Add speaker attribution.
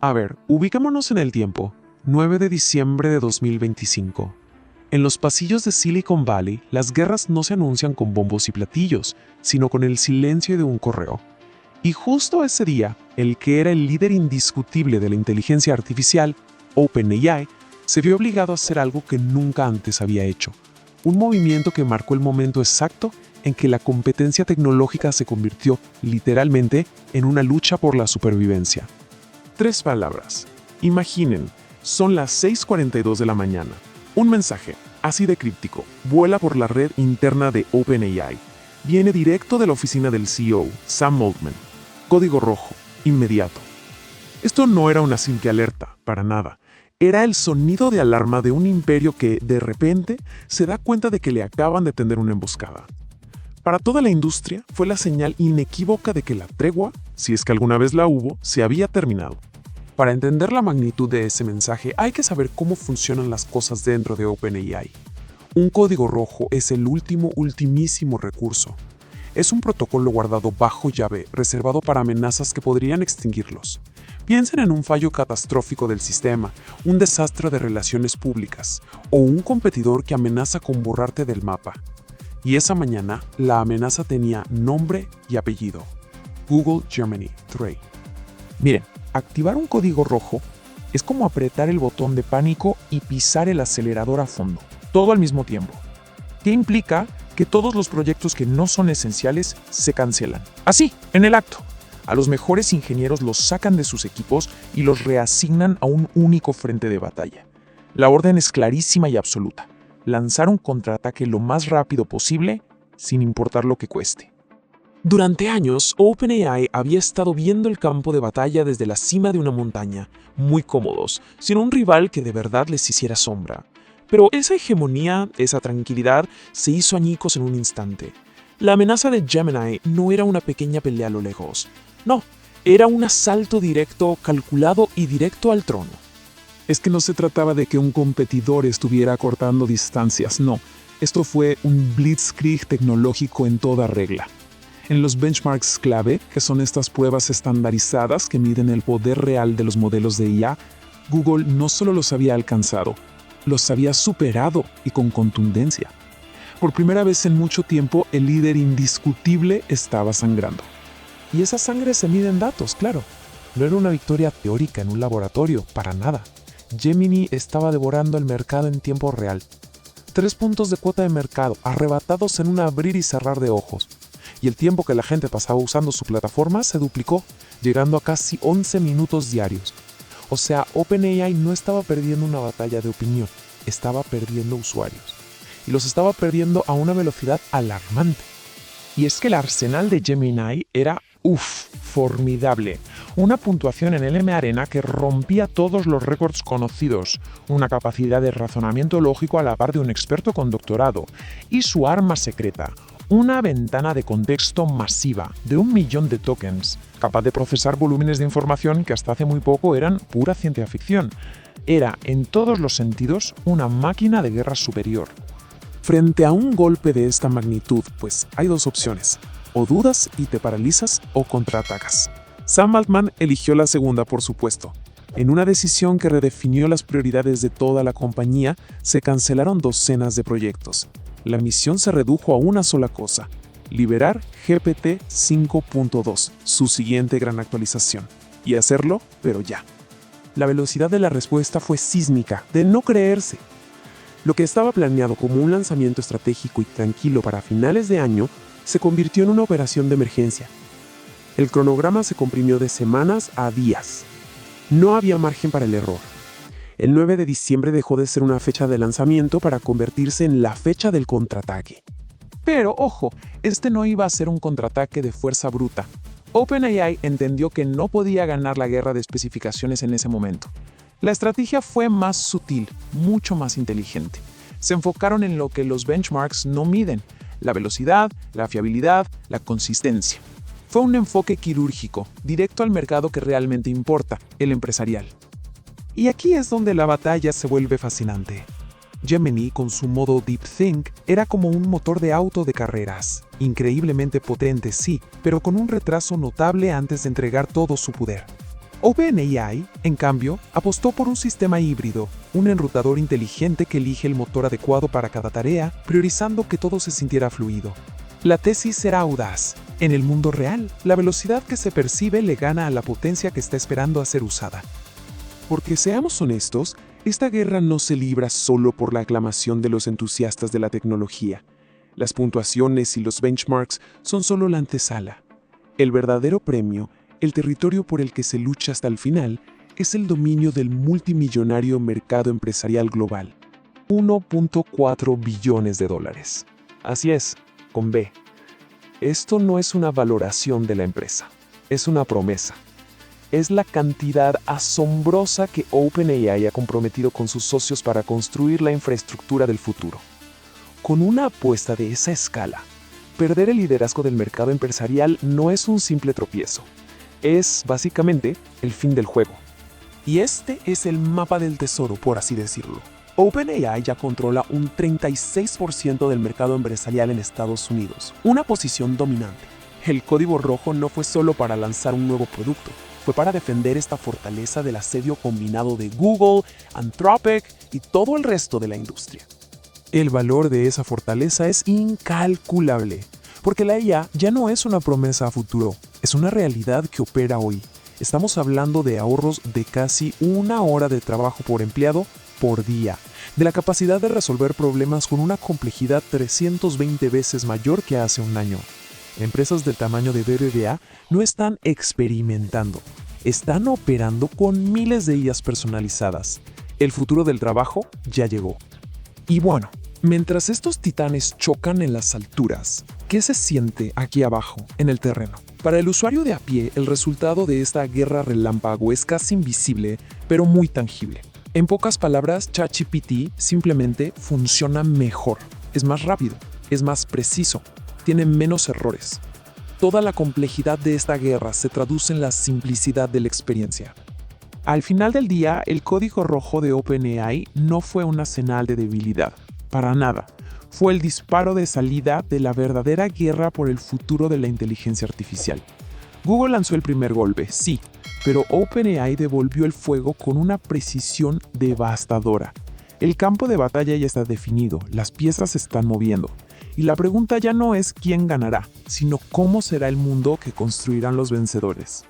Speaker 1: A ver, ubicémonos en el tiempo. 9 de diciembre de 2025. En los pasillos de Silicon Valley, las guerras no se anuncian con bombos y platillos, sino con el silencio de un correo. Y justo ese día, el que era el líder indiscutible de la inteligencia artificial, OpenAI, se vio obligado a hacer algo que nunca antes había hecho. Un movimiento que marcó el momento exacto en que la competencia tecnológica se convirtió, literalmente, en una lucha por la supervivencia. 3 palabras. Imaginen, son las 6:42 de la mañana. Un mensaje, así de críptico, vuela por la red interna de OpenAI. Viene directo de la oficina del CEO, Sam Altman. Código rojo, inmediato. Esto no era una simple alerta, para nada. Era el sonido de alarma de un imperio que, de repente, se da cuenta de que le acaban de tender una emboscada. Para toda la industria, fue la señal inequívoca de que la tregua, si es que alguna vez la hubo, se había terminado. Para entender la magnitud de ese mensaje, hay que saber cómo funcionan las cosas dentro de OpenAI. Un código rojo es el ultimísimo recurso. Es un protocolo guardado bajo llave, reservado para amenazas que podrían extinguirlos. Piensen en un fallo catastrófico del sistema, un desastre de relaciones públicas, o un competidor que amenaza con borrarte del mapa. Y esa mañana, la amenaza tenía nombre y apellido. Google Gemini 3. Miren, activar un código rojo es como apretar el botón de pánico y pisar el acelerador a fondo, todo al mismo tiempo. ¿Qué implica? Que todos los proyectos que no son esenciales se cancelan. Así, en el acto. A los mejores ingenieros los sacan de sus equipos y los reasignan a un único frente de batalla. La orden es clarísima y absoluta. Lanzar un contraataque lo más rápido posible, sin importar lo que cueste. Durante años, OpenAI había estado viendo el campo de batalla desde la cima de una montaña, muy cómodos, sin un rival que de verdad les hiciera sombra. Pero esa hegemonía, esa tranquilidad, se hizo añicos en un instante. La amenaza de Gemini no era una pequeña pelea a lo lejos. No, era un asalto directo, calculado y directo al trono. Es que no se trataba de que un competidor estuviera acortando distancias, no. Esto fue un blitzkrieg tecnológico en toda regla. En los benchmarks clave, que son estas pruebas estandarizadas que miden el poder real de los modelos de IA, Google no solo los había alcanzado, los había superado y con contundencia. Por primera vez en mucho tiempo, el líder indiscutible estaba sangrando. Y esa sangre se mide en datos, claro. No era una victoria teórica en un laboratorio, para nada. Gemini estaba devorando el mercado en tiempo real. 3 puntos de cuota de mercado, arrebatados en un abrir y cerrar de ojos. Y el tiempo que la gente pasaba usando su plataforma se duplicó, llegando a casi 11 minutos diarios. O sea, OpenAI no estaba perdiendo una batalla de opinión, estaba perdiendo usuarios. Y los estaba perdiendo a una velocidad alarmante. Y es que el arsenal de Gemini era, formidable. Una puntuación en LM-Arena que rompía todos los récords conocidos, una capacidad de razonamiento lógico a la par de un experto con doctorado, y su arma secreta, una ventana de contexto masiva de 1 millón de tokens, capaz de procesar volúmenes de información que hasta hace muy poco eran pura ciencia ficción. Era, en todos los sentidos, una máquina de guerra superior. Frente a un golpe de esta magnitud, pues hay 2 opciones. O dudas y te paralizas o contraatacas. Sam Altman eligió la segunda, por supuesto. En una decisión que redefinió las prioridades de toda la compañía, se cancelaron docenas de proyectos. La misión se redujo a una sola cosa: liberar GPT 5.2, su siguiente gran actualización. Y hacerlo, pero ya. La velocidad de la respuesta fue sísmica, de no creerse. Lo que estaba planeado como un lanzamiento estratégico y tranquilo para finales de año, se convirtió en una operación de emergencia. El cronograma se comprimió de semanas a días. No había margen para el error. El 9 de diciembre dejó de ser una fecha de lanzamiento para convertirse en la fecha del contraataque. Pero, ojo, este no iba a ser un contraataque de fuerza bruta. OpenAI entendió que no podía ganar la guerra de especificaciones en ese momento. La estrategia fue más sutil, mucho más inteligente. Se enfocaron en lo que los benchmarks no miden: la velocidad, la fiabilidad, la consistencia. Fue un enfoque quirúrgico, directo al mercado que realmente importa, el empresarial. Y aquí es donde la batalla se vuelve fascinante. Gemini, con su modo DeepThink, era como un motor de auto de carreras. Increíblemente potente, sí, pero con un retraso notable antes de entregar todo su poder. OpenAI, en cambio, apostó por un sistema híbrido, un enrutador inteligente que elige el motor adecuado para cada tarea, priorizando que todo se sintiera fluido. La tesis será audaz. En el mundo real, la velocidad que se percibe le gana a la potencia que está esperando a ser usada. Porque seamos honestos, esta guerra no se libra solo por la aclamación de los entusiastas de la tecnología. Las puntuaciones y los benchmarks son solo la antesala. El verdadero premio, el territorio por el que se lucha hasta el final, es el dominio del multimillonario mercado empresarial global. 1.4 billones de dólares. Así es, con B. Esto no es una valoración de la empresa, es una promesa. Es la cantidad asombrosa que OpenAI ha comprometido con sus socios para construir la infraestructura del futuro. Con una apuesta de esa escala, perder el liderazgo del mercado empresarial no es un simple tropiezo. Es, básicamente, el fin del juego. Y este es el mapa del tesoro, por así decirlo. OpenAI ya controla un 36% del mercado empresarial en Estados Unidos, una posición dominante. El código rojo no fue solo para lanzar un nuevo producto, fue para defender esta fortaleza del asedio combinado de Google, Anthropic y todo el resto de la industria. El valor de esa fortaleza es incalculable, porque la IA ya no es una promesa a futuro, es una realidad que opera hoy. Estamos hablando de ahorros de casi 1 hora de trabajo por empleado por día, de la capacidad de resolver problemas con una complejidad 320 veces mayor que hace un año. Empresas del tamaño de BBVA no están experimentando, están operando con miles de IAs personalizadas. El futuro del trabajo ya llegó. Y bueno, mientras estos titanes chocan en las alturas, ¿qué se siente aquí abajo, en el terreno? Para el usuario de a pie, el resultado de esta guerra relámpago es casi invisible, pero muy tangible. En pocas palabras, ChatGPT simplemente funciona mejor, es más rápido, es más preciso, tiene menos errores. Toda la complejidad de esta guerra se traduce en la simplicidad de la experiencia. Al final del día, el código rojo de OpenAI no fue una señal de debilidad, para nada. Fue el disparo de salida de la verdadera guerra por el futuro de la inteligencia artificial. Google lanzó el primer golpe, sí, pero OpenAI devolvió el fuego con una precisión devastadora. El campo de batalla ya está definido, las piezas se están moviendo. Y la pregunta ya no es quién ganará, sino cómo será el mundo que construirán los vencedores.